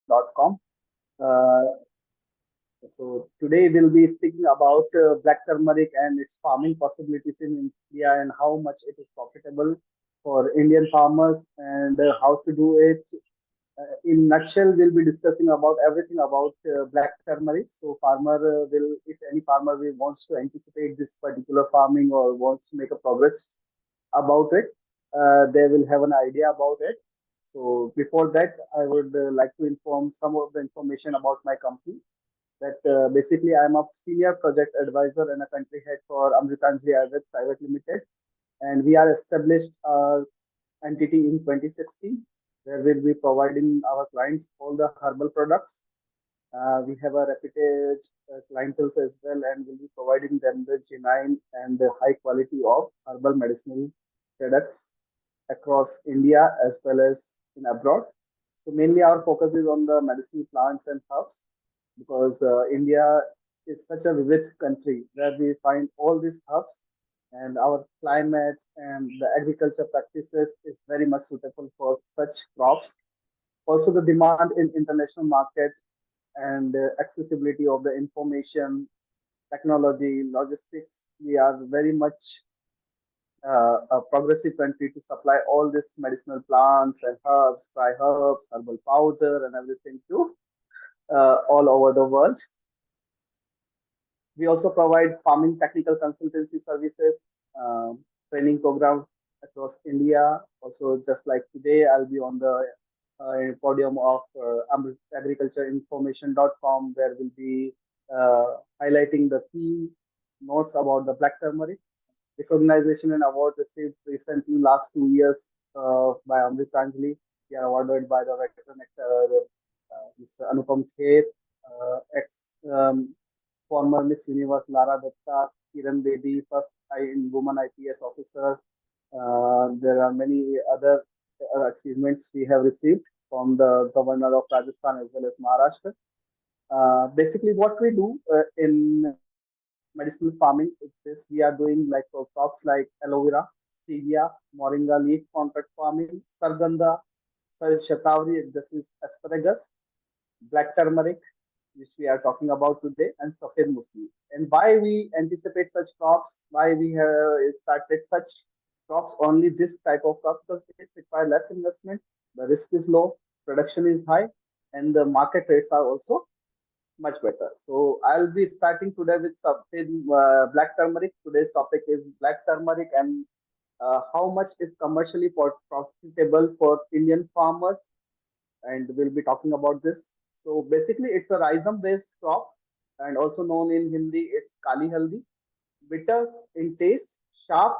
cultivation.com. Uh, so today we'll be speaking about black turmeric and its farming possibilities in India and how much it is profitable for Indian farmers and how to do it. In nutshell, we'll be discussing about everything about black turmeric. So farmer will, if any farmer will wants to anticipate this particular farming or wants to make a progress about it, they will have an idea about it. So before that, I would like to inform some of the information about my company. That basically I'm a senior project advisor and a country head for Amritanjali Ayurved Pvt Limited, and we are established entity in 2016, where we'll be providing our clients all the herbal products. We have a reputed clientele as well, and we'll be providing them the genuine and the high quality of herbal medicinal products across India as well as in abroad. So mainly our focus is on the medicinal plants and herbs because India is such a vivid country where we find all these herbs and our climate and the agriculture practices is very much suitable for such crops. Also, the demand in international market and accessibility of the information, technology, logistics, we are very much a progressive country to supply all these medicinal plants and herbs, dry herbs, herbal powder, and everything to all over the world. We also provide farming technical consultancy services, training program across India. Also, just like today, I'll be on the podium of agricultureinformation.com, where we'll be highlighting the key notes about the black turmeric. Recognition and award received recently last 2 years by Amritanjali. We are awarded by the veteran actor Mr. Anupam Kher, ex former Miss Universe Lara Datta, Kiran Bedi, first woman IPS officer. There are many other achievements we have received from the governor of Rajasthan as well as Maharashtra. Basically, what we do in medicinal farming is this: we are doing like for crops like aloe vera, stevia, moringa leaf contract farming, sarganda, shatavari, this is asparagus, black turmeric, which we are talking about today, and Safed Musli. And why we anticipate such crops, why we have started such crops, only this type of crop, because it requires less investment, the risk is low, production is high, and the market rates are also much better. So I'll be starting today with Safed black turmeric. Today's topic is black turmeric and how much is commercially profitable for Indian farmers, and we'll be talking about this. So basically, it's a rhizome based crop, and also known in Hindi, it's Kali Haldi. Bitter in taste, sharp,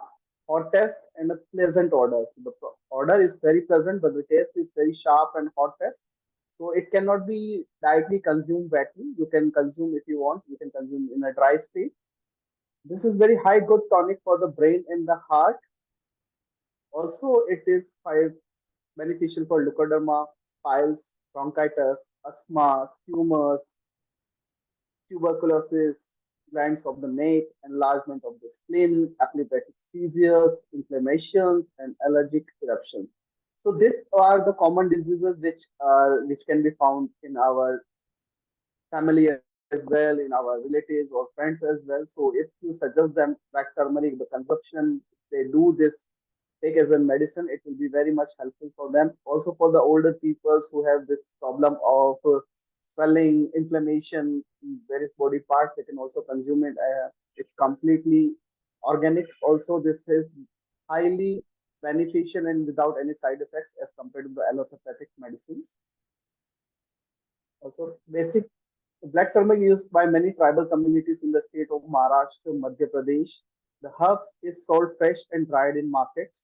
hot taste, and a pleasant odor. So the odor is very pleasant, but the taste is very sharp and hot taste. So it cannot be directly consumed wetly. You can consume if you want. You can consume in a dry state. This is very high good tonic for the brain and the heart. Also, it is beneficial for leukoderma, piles, bronchitis, asthma, tumors, tuberculosis, glands of the neck, enlargement of the spleen, epileptic seizures, inflammations, and allergic eruptions. So these are the common diseases which can be found in our family as well, in our relatives or friends as well. So if you suggest them black turmeric, the consumption, they do this take as a medicine, it will be very much helpful for them. Also for the older people who have this problem of swelling, inflammation in various body parts, they can also consume it. It's completely organic. Also, this is highly beneficial and without any side effects as compared to the allopathic medicines. Also, basic black turmeric used by many tribal communities in the state of Maharashtra, Madhya Pradesh. The herbs is sold fresh and dried in markets,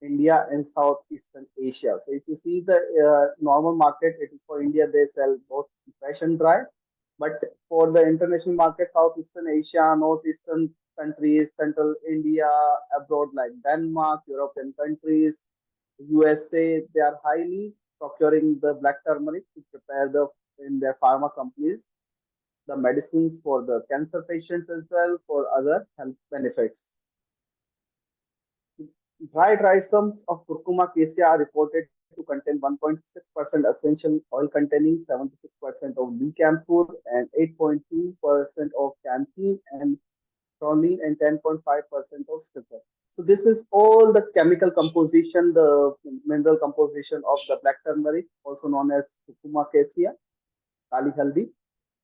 India and Southeastern Asia. So if you see the normal market, it is for India, they sell both fresh and dry. But for the international market, Southeastern Asia, Northeastern countries, Central India, abroad like Denmark, European countries, USA, they are highly procuring the black turmeric to prepare the in their pharma companies the medicines for the cancer patients as well for other health benefits. Dried rhizomes of Curcuma cassia are reported to contain 1.6% essential oil containing 76% of decamphor and 8.2% of xanthine and proline and 10.5% of sulfur. So this is all the chemical composition, the mineral composition of the black turmeric, also known as Cucuma cassia, Kali Haldi.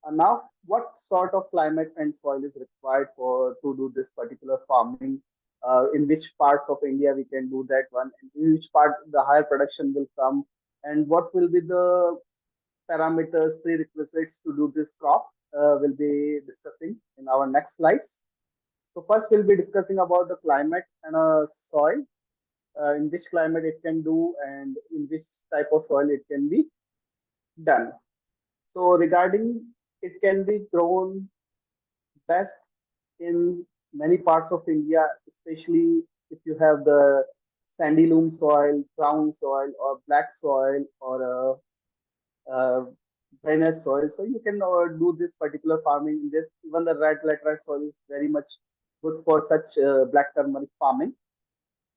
And now, what sort of climate and soil is required for to do this particular farming? In which parts of India we can do that one, and in which part the higher production will come, and what will be the parameters, prerequisites to do this crop? We'll be discussing in our next slides. So first, we'll be discussing about the climate and soil, in which climate it can do, and in which type of soil it can be done. So regarding it can be grown best in many parts of India, especially if you have the sandy loam soil, brown soil, or black soil, or drainage soil. So you can do this particular farming in this. Even the red laterite soil is very much good for such black turmeric farming.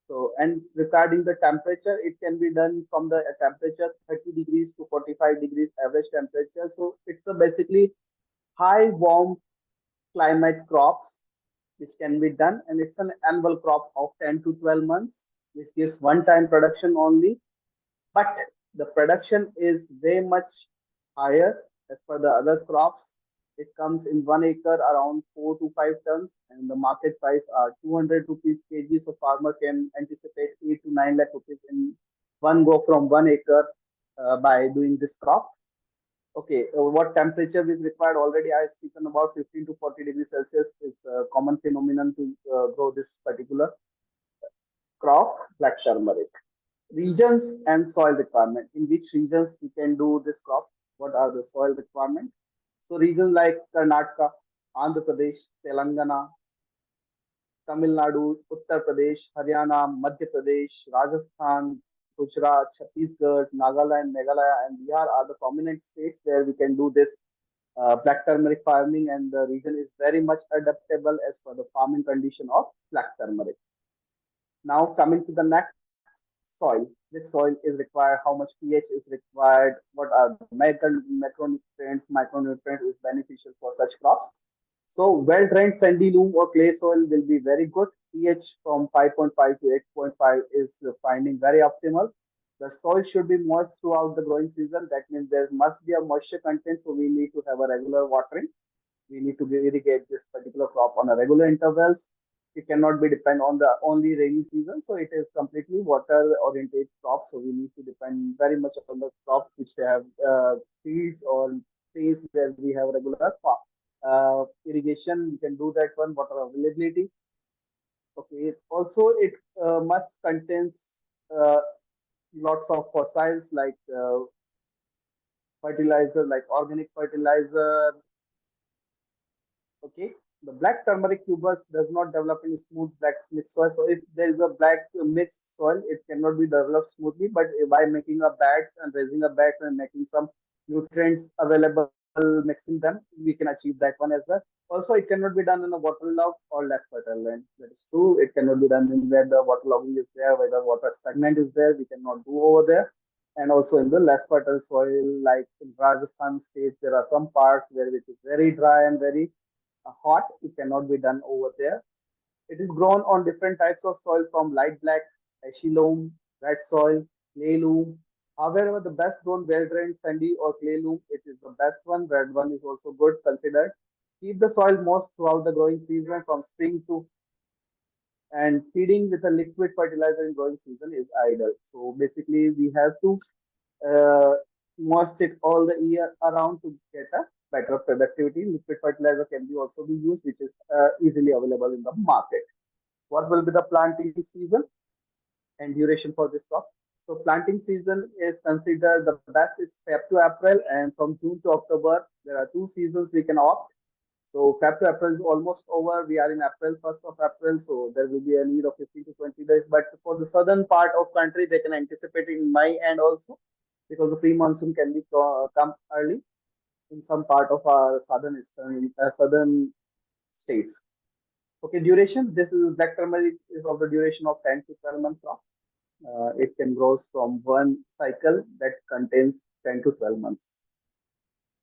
So, and regarding the temperature, it can be done from the temperature 30 degrees to 45 degrees average temperature. So it's a basically high warm climate crops which can be done, and it's an annual crop of 10 to 12 months, which gives one time production only, but the production is way much higher as per the other crops. It comes in 1 acre around 4 to 5 tons, and the market price are 200 rupees kg. So farmer can anticipate 8 to 9 lakh rupees in one go from 1 acre by doing this crop. Okay, what temperature is required? Already I have spoken about 15 to 40 degrees Celsius is a common phenomenon to grow this particular crop, black turmeric. Regions and soil requirement. In which regions we can do this crop? What are the soil requirement? So regions like Karnataka, Andhra Pradesh, Telangana, Tamil Nadu, Uttar Pradesh, Haryana, Madhya Pradesh, Rajasthan, Gujarat, Chhattisgarh, Nagaland, Meghalaya, and Bihar are the prominent states where we can do this black turmeric farming, and the region is very much adaptable as per the farming condition of black turmeric. Now coming to the next, soil. This soil is required, how much pH is required, what are the macronutrients, micronutrients is beneficial for such crops. So well-drained sandy loam or clay soil will be very good. pH from 5.5 to 8.5 is finding very optimal. The soil should be moist throughout the growing season. That means there must be a moisture content, so we need to have a regular watering. We need to irrigate this particular crop on a regular intervals. It cannot be depend on the only rainy season, so it is completely water oriented crop. So we need to depend very much on the crop which they have fields or trees where we have regular irrigation. We can do that one. Water availability. Okay. Also, it must contains lots of fossils like fertilizer, like organic fertilizer. Okay. The black turmeric tuberous does not develop in smooth black mixed soil. So if there is a black mixed soil, it cannot be developed smoothly. But by making a beds and raising a bed and making some nutrients available, mixing them, we can achieve that one as well. Also, it cannot be done in a waterlogged or less fertile land. That is true. It cannot be done in where the waterlogging is there, where the water stagnant is there. We cannot do over there. And also in the less fertile soil, like in Rajasthan state, there are some parts where it is very dry and very hot. It cannot be done over there. It is grown on different types of soil from light black, ashy loam, red soil, clay loam. However, the best grown well drained sandy or clay loam, it is the best one. Red one is also good considered. Keep the soil moist throughout the growing season from spring to, and feeding with a liquid fertilizer in growing season is ideal. So basically, we have to uh, moist it all the year around to get a better productivity. Liquid fertilizer can be also be used, which is easily available in the market. What will be the planting season and duration for this crop? So planting season is considered the best is Feb to April, and from June to October there are two seasons we can opt. So Feb to April is almost over. We are in April, 1st of April, so there will be a need of 15 to 20 days. But for the southern part of country, they can anticipate in May and also, because the pre-monsoon can be come early in some part of our southern states. Okay, duration. This is black turmeric is of the duration of 10 to 12 month crop. It can grow from one cycle that contains 10 to 12 months.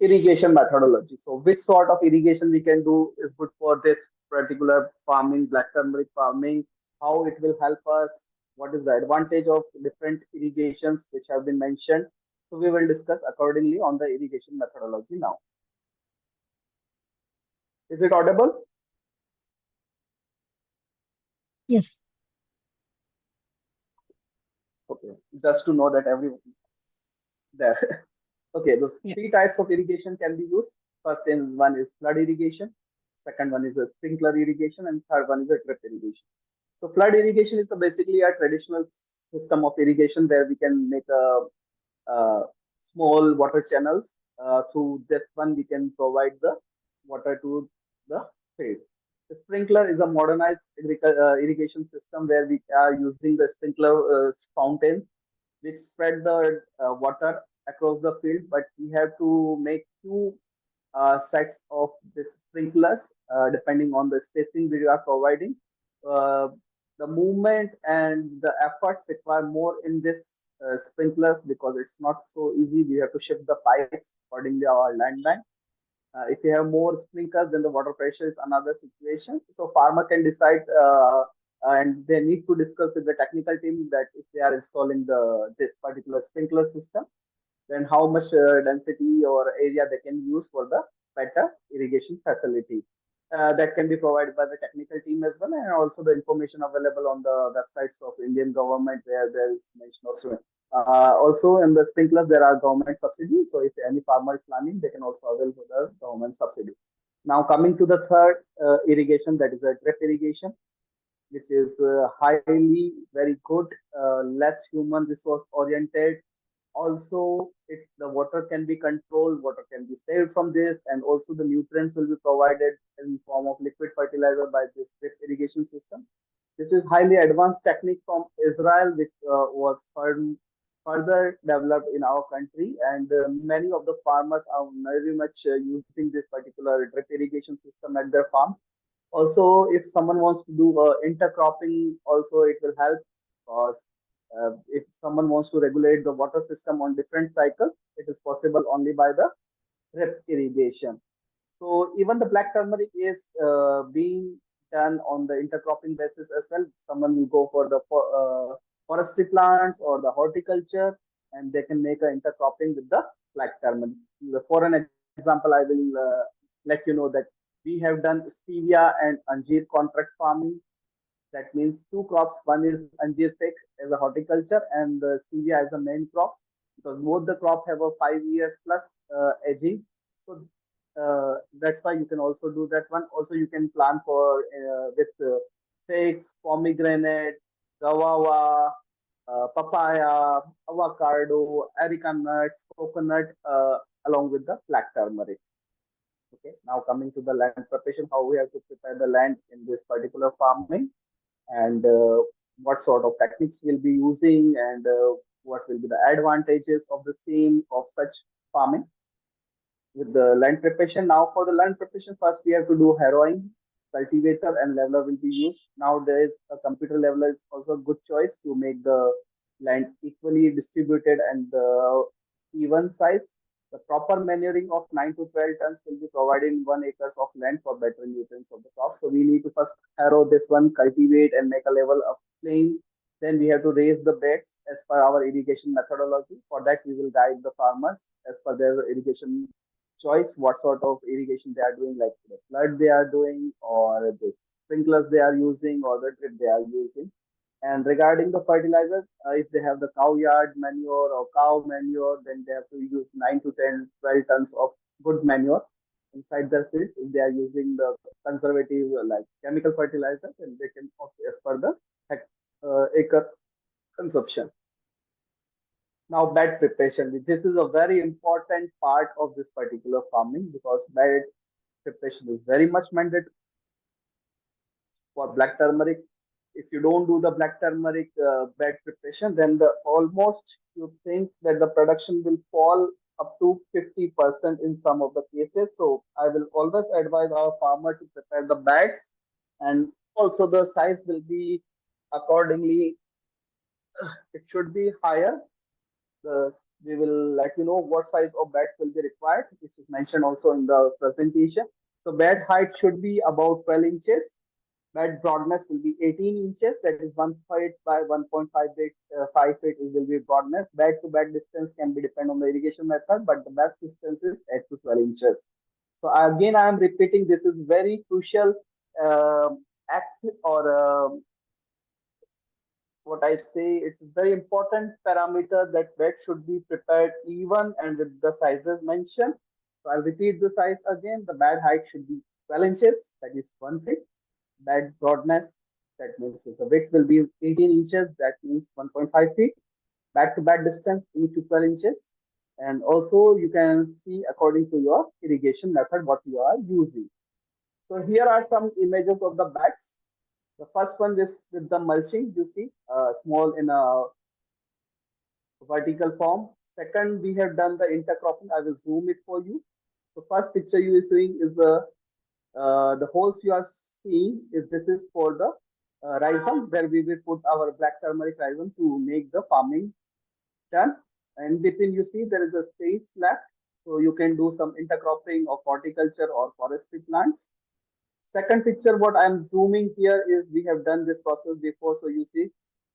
Irrigation methodology. So, which sort of irrigation we can do is good for this particular farming, black turmeric farming, how it will help us, what is the advantage of different irrigations which have been mentioned. So, we will discuss accordingly on the irrigation methodology now. Is it audible? Yes. Okay, just to know that everyone there. Okay, those Yeah. three types of irrigation can be used. First is one is flood irrigation, second one is a sprinkler irrigation, and third one is a drip irrigation. So flood irrigation is basically a traditional system of irrigation where we can make a small water channels. Through that one, we can provide the water to the field. The sprinkler is a modernized irrigation system where we are using the sprinkler fountain which spread the water across the field, but we have to make two sets of this sprinklers depending on the spacing we are providing. Uh, the movement and the efforts require more in this sprinklers because it's not so easy. We have to shift the pipes accordingly our land bank. If you have more sprinklers, then the water pressure is another situation. So farmer can decide, and they need to discuss with the technical team that if they are installing the this particular sprinkler system, then how much density or area they can use for the better irrigation facility. That can be provided by the technical team as well, and also the information available on the websites of Indian government where there is mention of swimming. Also, in the sprinklers, there are government subsidies. So, if any farmer is planning, they can also avail for the government subsidy. Now, coming to the third irrigation, that is a drip irrigation, which is highly very good, less human resource oriented. Also, the water can be controlled, water can be saved from this, and also the nutrients will be provided in form of liquid fertilizer by this drip irrigation system. This is highly advanced technique from Israel, which was further developed in our country, and many of the farmers are very much using this particular drip irrigation system at their farm. Also, if someone wants to do intercropping, also it will help because if someone wants to regulate the water system on different cycles, it is possible only by the drip irrigation. So even the black turmeric is being done on the intercropping basis as well. Someone will go for the forestry plants or the horticulture, and they can make an intercropping with the black turmeric. For an example, I will let you know that we have done stevia and anjeer contract farming. That means two crops. One is anjeer fig as a horticulture and the stevia as a main crop because both the crop have a 5 years plus aging. So that's why you can also do that one. Also, you can plant for with figs, pomegranate, guava, papaya, avocado, areca nuts, coconut, along with the black turmeric. Okay, now coming to the land preparation, how we have to prepare the land in this particular farming and what sort of techniques we'll be using and what will be the advantages of the same of such farming with the land preparation. Now for the land preparation, first we have to do harrowing, cultivator and leveler will be used. Now there is a computer leveler is also a good choice to make the land equally distributed and even sized. The proper manuring of 9 to 12 tons will be provided in 1 acres of land for better nutrients of the crop. So we need to first harrow this one, cultivate and make a level of plain. Then we have to raise the beds as per our irrigation methodology. For that, we will guide the farmers as per their irrigation choice, what sort of irrigation they are doing, like the flood they are doing, or the sprinklers they are using, or the drip they are using. And regarding the fertilizer, if they have the cow yard manure or cow manure, then they have to use 9 to 10, 12 tons of good manure inside their fields. If they are using the conservative like chemical fertilizer, then they can opt as per the acre consumption. Now, bed preparation. This is a very important part of this particular farming because bed preparation is very much mandatory for black turmeric. If you don't do the black turmeric bed preparation, then the almost you think that the production will fall up to 50% in some of the cases. So I will always advise our farmer to prepare the beds and also the size will be accordingly it should be higher. The, we will let you know what size of bed will be required, which is mentioned also in the presentation. So bed height should be about 12 inches. Bed broadness will be 18 inches, that is 1 feet by 1.5 feet, 5 feet will be broadness. Bed to bed distance can be depend on the irrigation method, but the best distance is 8 to 12 inches. So again, I am repeating, this is very crucial act or what I say, it's a very important parameter that bed should be prepared even and with the sizes mentioned. So I'll repeat the size again. The bed height should be 12 inches, that is 1 feet. Bed broadness, that means if the width will be 18 inches, that means 1.5 feet. Bed to bed distance 8 to 12 inches. And also you can see according to your irrigation method what you are using. So here are some images of the beds. The first one is with the mulching, you see, small in a vertical form. Second, we have done the intercropping. I will zoom it for you. So first picture you are seeing is the holes you are seeing is this is for the rhizome where we will put our black turmeric rhizome to make the farming done. And between you see there is a space left, so you can do some intercropping of horticulture or forestry plants. Second picture, what I'm zooming here is we have done this process before. So you see,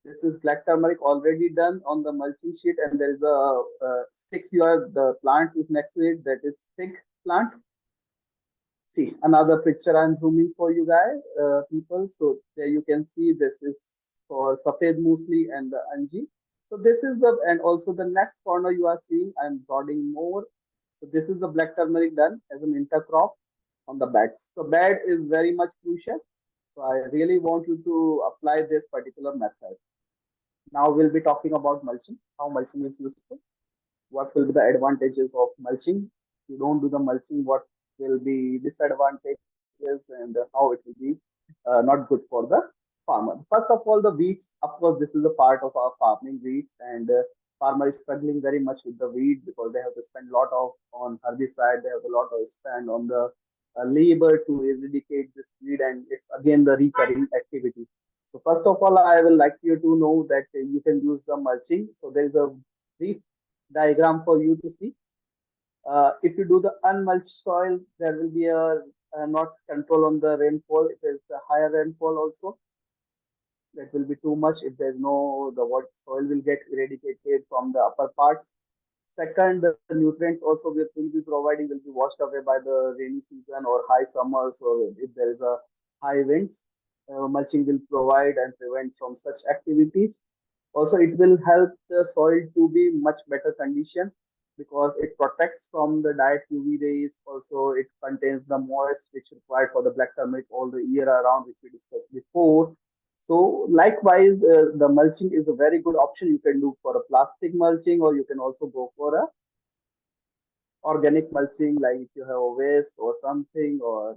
this is black turmeric already done on the mulching sheet, and there is a sticks. You are the plants is next to it. That is stick plant. See another picture. I'm zooming for you guys, people. So there you can see this is for Safed Muesli and the Anji. So this is the and also the next corner you are seeing. I'm broadening more. So this is the black turmeric done as an intercrop on the beds. So bed is very much crucial. So I really want you to apply this particular method. Now we'll be talking about mulching, how mulching is useful, what will be the advantages of mulching. If you don't do the mulching, what will be disadvantages and how it will be not good for the farmer. First of all, the weeds. Of course, this is a part of our farming weeds, and farmer is struggling very much with the weed because they have to spend a lot of on herbicide. They have a lot of spend on the labor to eradicate this weed, and it's again the recurring activity. So first of all, I will like you to know that you can use the mulching. So there is a brief diagram for you to see. If you do the unmulched soil, there will be not control on the rainfall. If there's a higher rainfall also, that will be too much. If there's no, the what soil will get eradicated from the upper parts. Second, the nutrients also will be providing will be washed away by the rainy season or high summers, or if there is a high winds. Mulching will provide and prevent from such activities. Also, it will help the soil to be much better condition because it protects from the direct UV rays. Also, it contains the moist which required for the black turmeric all the year around, which we discussed before. So likewise, the mulching is a very good option. You can do for a plastic mulching, or you can also go for a organic mulching, like if you have a waste or something, or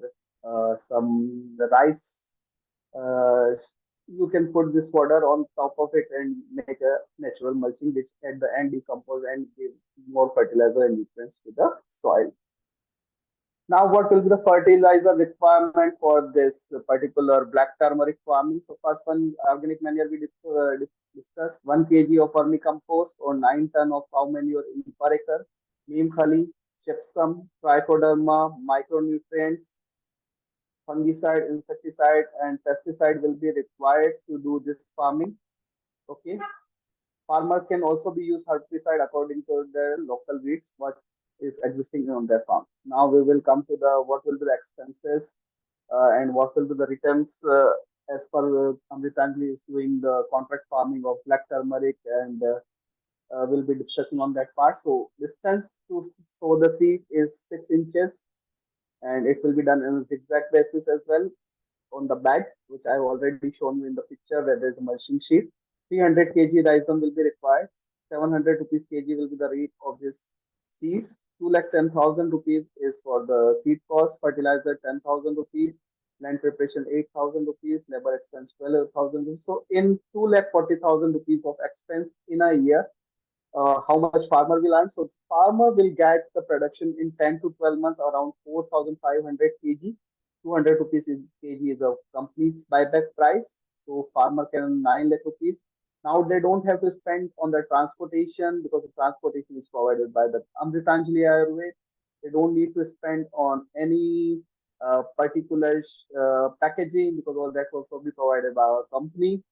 some rice. Uh, you can put this fodder on top of it and make a natural mulching, which at the end decompose and give more fertilizer and nutrients to the soil. Now, what will be the fertilizer requirement for this particular black turmeric farming? So, first one, organic manure we discussed 1 kg of vermicompost or 9 ton of cow manure in per acre, neem khali, gypsum, trichoderma, micronutrients, fungicide, insecticide, and pesticide will be required to do this farming. Okay. Farmer can also be used herbicide according to their local weeds, what is existing on their farm. Now we will come to the what will be the expenses and what will be the returns as per Amritanjali is doing the contract farming of black turmeric and we'll be discussing on that part. So distance to sow the seed is 6 inches and it will be done on a zigzag basis as well on the bag, which I've already shown you in the picture where there's a mulching sheet. 300 kg rhizome will be required. 700 rupees kg will be the rate of this seeds. 2,10,000 rupees is for the seed cost. Fertilizer 10,000 rupees. Land preparation 8,000 rupees. Labor expense 12,000 rupees. So in 2,40,000 rupees of expense in a year, how much farmer will earn. So farmer will get the production in 10 to 12 months around 4,500 kg. 200 rupees is kg is the company's buyback price. So farmer can earn 9 lakh rupees. Now they don't have to spend on the transportation because the transportation is provided by the Amritanjali Ayurved. They don't need to spend on any particular packaging because all that's also be provided by our company.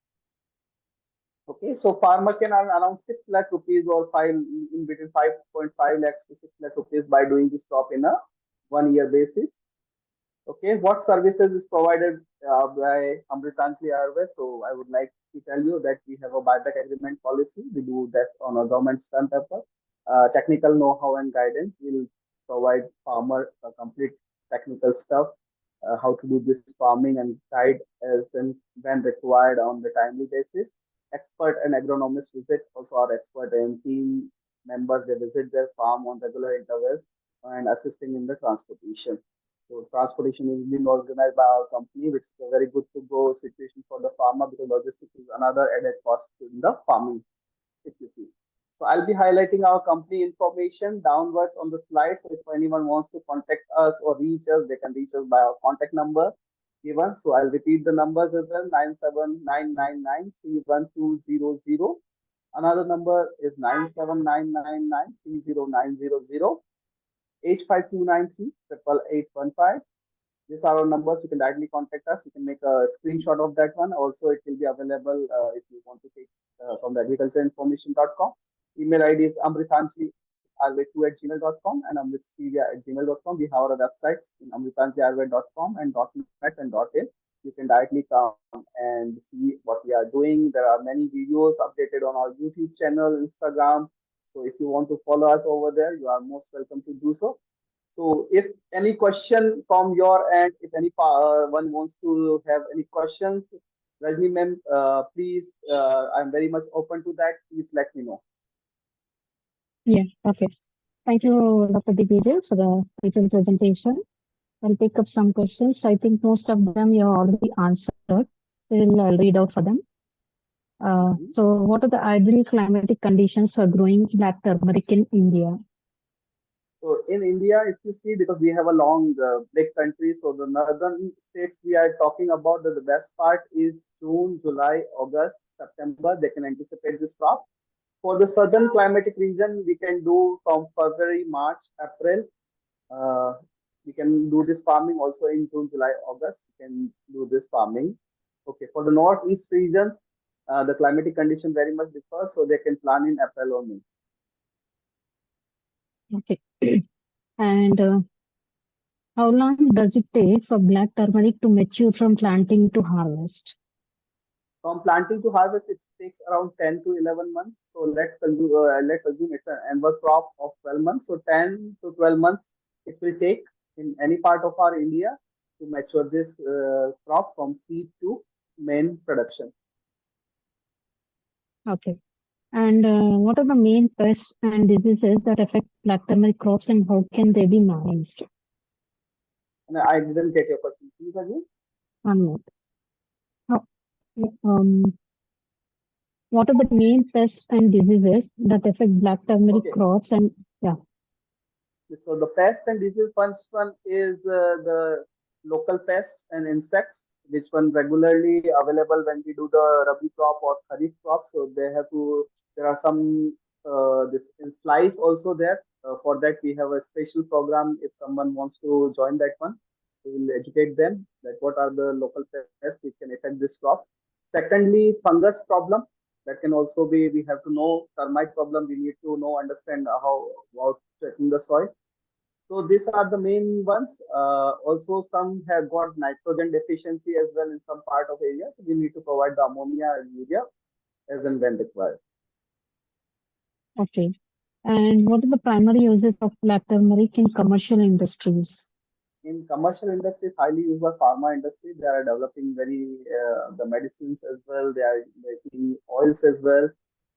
Okay, so farmer can earn around 6 lakh rupees or five in between 5.5 lakhs to 6 lakh rupees by doing this crop in a 1 year basis. Okay, what services is provided by Amritanjali Ayurved? So I would like to tell you that we have a buyback agreement policy. We do that on a government stamp paper. Technical know-how and guidance will provide farmer complete technical stuff, how to do this farming and guide as and when required on the timely basis. Expert and agronomist visit, also our expert and team members, they visit their farm on regular intervals and assisting in the transportation. So transportation is being organized by our company, which is a very good to go situation for the farmer because logistics is another added cost in the farming, if you see. So I'll be highlighting our company information downwards on the slide. So if anyone wants to contact us or reach us, they can reach us by our contact number given. So I'll repeat the numbers as well: 9799931200. Another number is 9799930900. 8529388815. These are our numbers. You can directly contact us. You can make a screenshot of that one. Also, it will be available if you want to take from the agricultureinformation.com. Email ID is amritanjaliayurved2@gmail.com and amritstevia@gmail.com. We have our websites in amritanjaliayurved.com and .net and .in. You can directly come and see what we are doing. There are many videos updated on our YouTube channel, Instagram. So if you want to follow us over there, you are most welcome to do so. So if any question from your end, if any one wants to have any questions, Rajni ma'am, please, I'm very much open to that. Please let me know. Yeah, okay. Thank you, Dr. Digvijay, for the detailed presentation. I'll pick up some questions. I think most of them you already answered. Still, I'll read out for them. So, what are the ideal climatic conditions for growing black turmeric in India? So in India, if you see, because we have a long, big country, so the northern states we are talking about, the best part is June, July, August, September. They can anticipate this crop. For the southern climatic region, we can do from February, March, April. Uh, we can do this farming also in June, July, August. We can do this farming. Okay, for the northeast regions, the climatic condition very much differs, so they can plan in April or May. Okay. And how long does it take for black turmeric to mature from planting to harvest? From planting to harvest, it takes around 10 to 11 months. So let's assume it's an annual crop of 12 months. So 10 to 12 months it will take in any part of our India to mature this crop from seed to main production. Okay. And what are the main pests and diseases that affect black turmeric crops and how can they be managed? And I didn't get your question. Please again. One more. How, um, what are the main pests and diseases that affect black turmeric Okay. crops and yeah. So the pest and disease first one is the local pests and insects, which one regularly available when we do the rabi crop or kharif crop. So they have to. There are some this flies also there. For that we have a special program. If someone wants to join that one, we will educate them that what are the local pests which can affect this crop. Secondly, fungus problem that can also be. We have to know termite problem. We need to know understand how about checking the soil. So these are the main ones. Also, some have got nitrogen deficiency as well in some part of areas. So we need to provide the ammonia and urea as and when required. Okay. And what are the primary uses of black turmeric in commercial industries? In commercial industries, highly used by pharma industry, they are developing very the medicines as well. They are making oils as well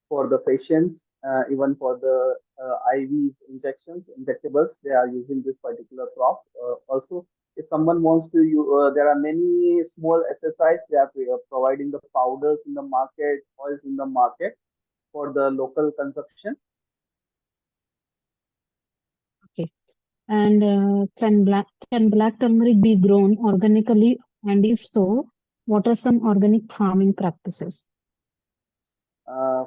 for the patients, even for the IVs injections, injectables. They are using this particular crop. Also, if someone wants to, there are many small SSIs. They are providing the powders in the market, oils in the market for the local consumption. Okay. And can black turmeric be grown organically? And if so, what are some organic farming practices? Uh,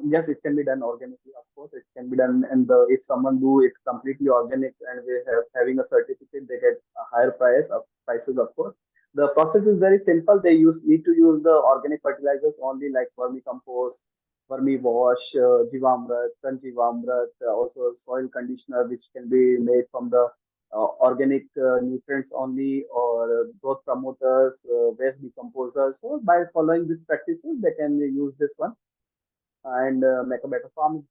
yes, it can be done organically. Of course, it can be done, and the if someone do it completely organic and they have having a certificate, they get a higher prices. Of course, the process is very simple. They use need to use the organic fertilizers only, like vermicompost, vermi wash, jivamrat, kanjivamrat, also soil conditioner, which can be made from the organic nutrients only, or growth promoters, waste decomposers. So by following these practices, they can use this one and make a better farming.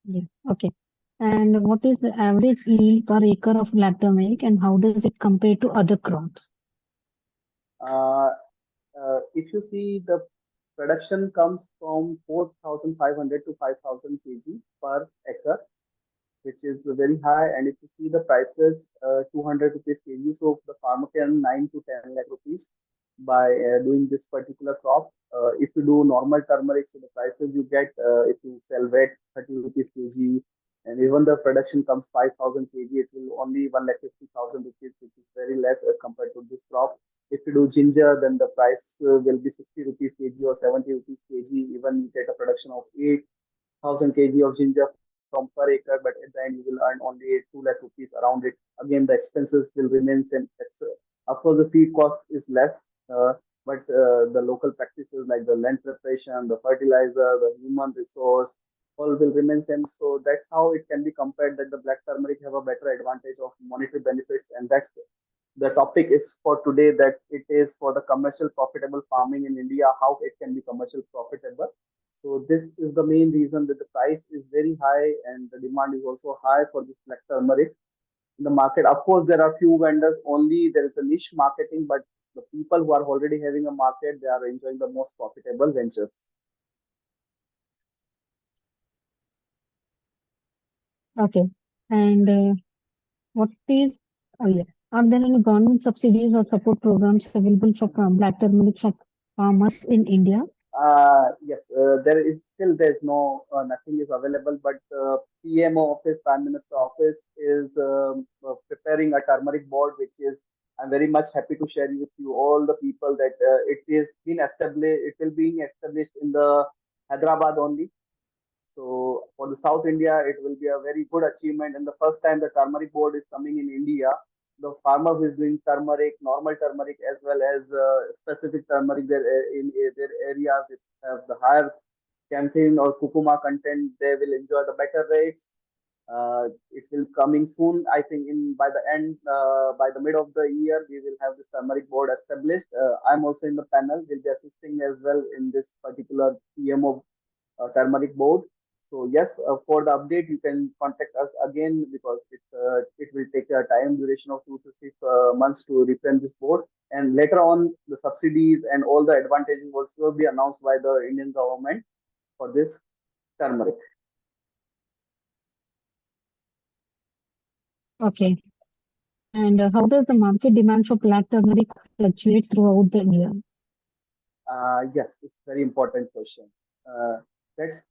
Yeah. Okay. And what is the average yield per acre of black turmeric and how does it compare to other crops? Uh, if you see, the production comes from 4,500 to 5,000 kg per acre, which is very high. And if you see the prices, 200 rupees kg, so the farmer can 9 to 10 lakh rupees by doing this particular crop. If you do normal turmeric, so the prices you get, if you sell red, 30 rupees kg, and even the production comes 5,000 kg, it will only 1 lakh 50,000 rupees, which is very less as compared to this crop. If you do ginger, then the price will be 60 rupees kg or 70 rupees kg. Even you get a production of 8,000 kg of ginger from per acre, but at the end you will earn only 2 lakh rupees around it. Again, the expenses will remain same. Of course, the seed cost is less, but the local practices like the land preparation, the fertilizer, the human resource, all will remain same. So that's how it can be compared that the black turmeric have a better advantage of monetary benefits, and that's the topic is for today, that it is for the commercial profitable farming in India, how it can be commercial profitable. So this is the main reason that the price is very high and the demand is also high for this black turmeric in the market. Of course, there are few vendors only. There is a niche marketing, but the people who are already having a market, they are enjoying the most profitable ventures. Okay. And what is, oh yeah, are there any government subsidies or support programs available for black turmeric for farmers in India? Yes, there is still there's no nothing is available, but PMO office, Prime Minister office is preparing a turmeric board, which is I'm very much happy to share with you all the people that it is been established. It will be established in the Hyderabad only. So for the South India, it will be a very good achievement. And the first time the turmeric board is coming in India, the farmer who is doing turmeric, normal turmeric, as well as specific turmeric, there in their areas which have the higher campaign or kukuma content, they will enjoy the better rates. It will coming soon. I think in by the end, by the mid of the year, we will have this turmeric board established. I'm also in the panel. Will be assisting as well in this particular PMO turmeric board. So yes, for the update, you can contact us again because it will take a time duration of 2 to 6 months to reprint this board. And later on, the subsidies and all the advantages will also be announced by the Indian government for this turmeric. Okay. And how does the market demand for black turmeric fluctuate throughout the year? Yes, it's very important question. Uh, that's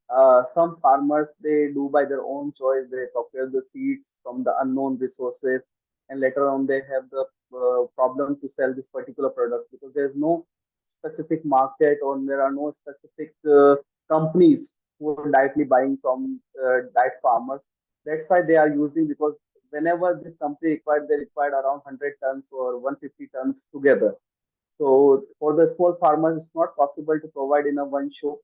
some farmers they do by their own choice. They procure the seeds from the unknown resources, and later on they have the problem to sell this particular product because there's no specific market or there are no specific companies who are directly buying from diet farmers. That's why they are using because whenever this company required, they required around 100 tons or 150 tons together, so for the small farmers, it's not possible to provide in a one show.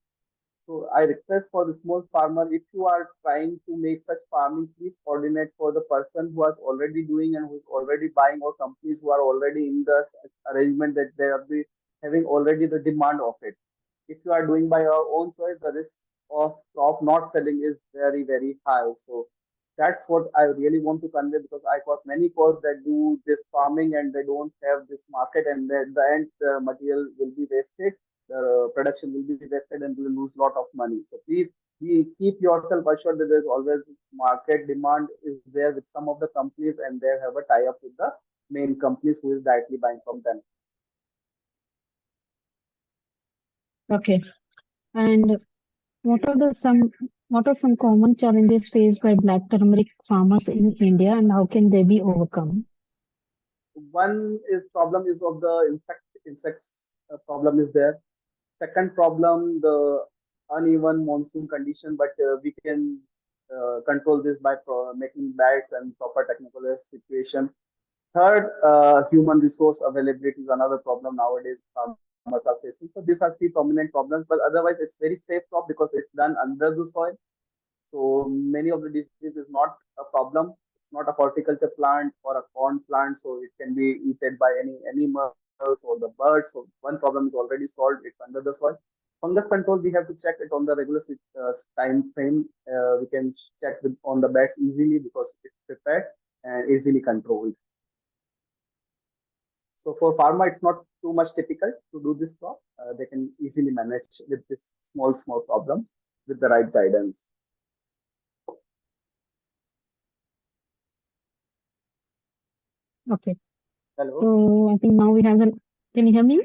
So I request for the small farmer, if you are trying to make such farming, please coordinate for the person who is already doing and who's already buying, or companies who are already in the arrangement that they are be having already the demand of it. If you are doing by your own choice, the risk of not selling is very, very high. So that's what I really want to convey because I got many calls that do this farming and they don't have this market, and at the end, the material will be wasted, the production will be wasted, and will lose a lot of money. So please keep yourself assured that there's always market demand is there with some of the companies, and they have a tie up with the main companies who is directly buying from them. Okay. And what are the some what are some common challenges faced by black turmeric farmers in India and how can they be overcome? One is problem is of the insects. problem is there. Second problem, the uneven monsoon condition, but we can control this by making beds and proper technical situation. Third, human resource availability is another problem nowadays farmers are facing. So these are three prominent problems, but otherwise it's very safe crop because it's done under the soil. So many of the disease is not a problem. It's not a horticulture plant or a corn plant, so it can be eaten by any animals or the birds. So one problem is already solved. It's under the soil. Fungus control, we have to check it on the regular time frame. We can check on the beds easily because it's prepared and easily controlled. So for farmer, it's not too much difficult to do this crop. They can easily manage with this small problems with the right guidance. Okay. Hello. So I think now we have the. Can you hear me?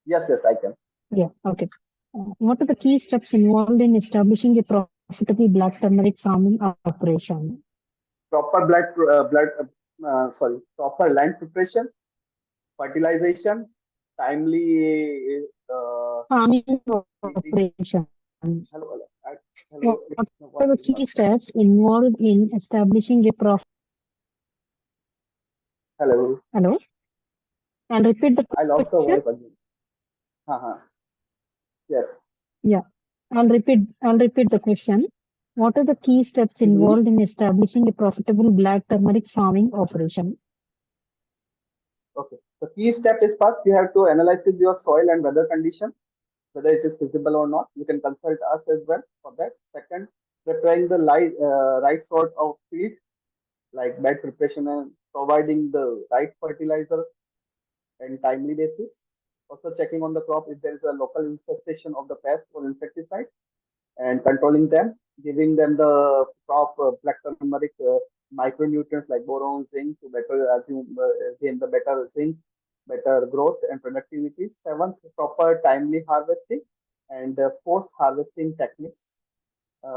Yes, I can. Yeah. Okay. What are the key steps involved in establishing a profitable black turmeric farming operation? Proper proper land preparation, fertilization, timely Farming feeding. operations. Hello, What hello. are It's the the key voice is not steps clear. involved in establishing a profit? Hello, Hello? And repeat the I lost the question. voice again. Uh-huh. Yes. Yeah. I'll repeat the question. What are the key steps Mm-hmm. involved in establishing a profitable black turmeric farming operation? Okay. The key step is first you have to analyze your soil and weather condition, whether it is feasible or not. You can consult us as well for that. Second, preparing the right sort of feed, like bed preparation and providing the right fertilizer and timely basis. Also checking on the crop if there is a local infestation of the pest or insecticide and controlling them, giving them the crop black turmeric micronutrients like boron, zinc to better assume gain the better zinc, better growth and productivity. Seventh, proper timely harvesting and post harvesting techniques,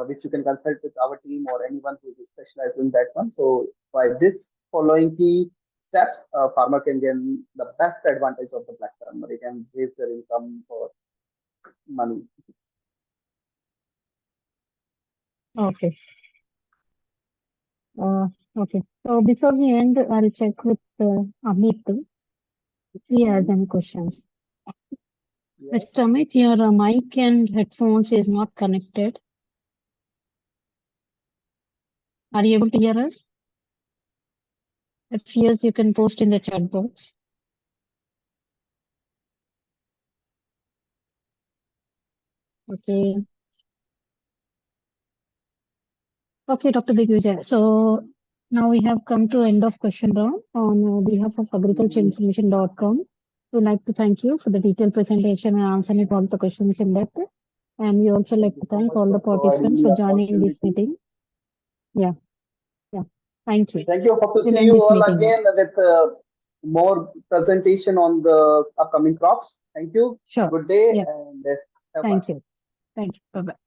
which you can consult with our team or anyone who is specialized in that one. So by this following key steps, a farmer can gain the best advantage of the black turmeric and raise their income for money. Okay. Uh, okay. So before we end, I'll check with Amit if he has Mhm. any questions. Yes. Mr. Amit, your mic and headphones is not connected. Are you able to hear us? If yes, you can post in the chat box. Okay. Okay, Dr. Digvijay. So now we have come to end of question round on behalf of Mhm. agricultureinformation.com. We'd like to thank you for the detailed presentation and answering all the questions in depth. And we also Thank like you to so thank much all the for providing participants me for joining this opportunity. meeting. Yeah, yeah. Thank you. Thank you. Hope to We'll see end you this all meeting now. again with more presentation on the upcoming crops. Thank you. Sure. Good day Yeah. and bye bye. Thank you. Thank you. Bye-bye.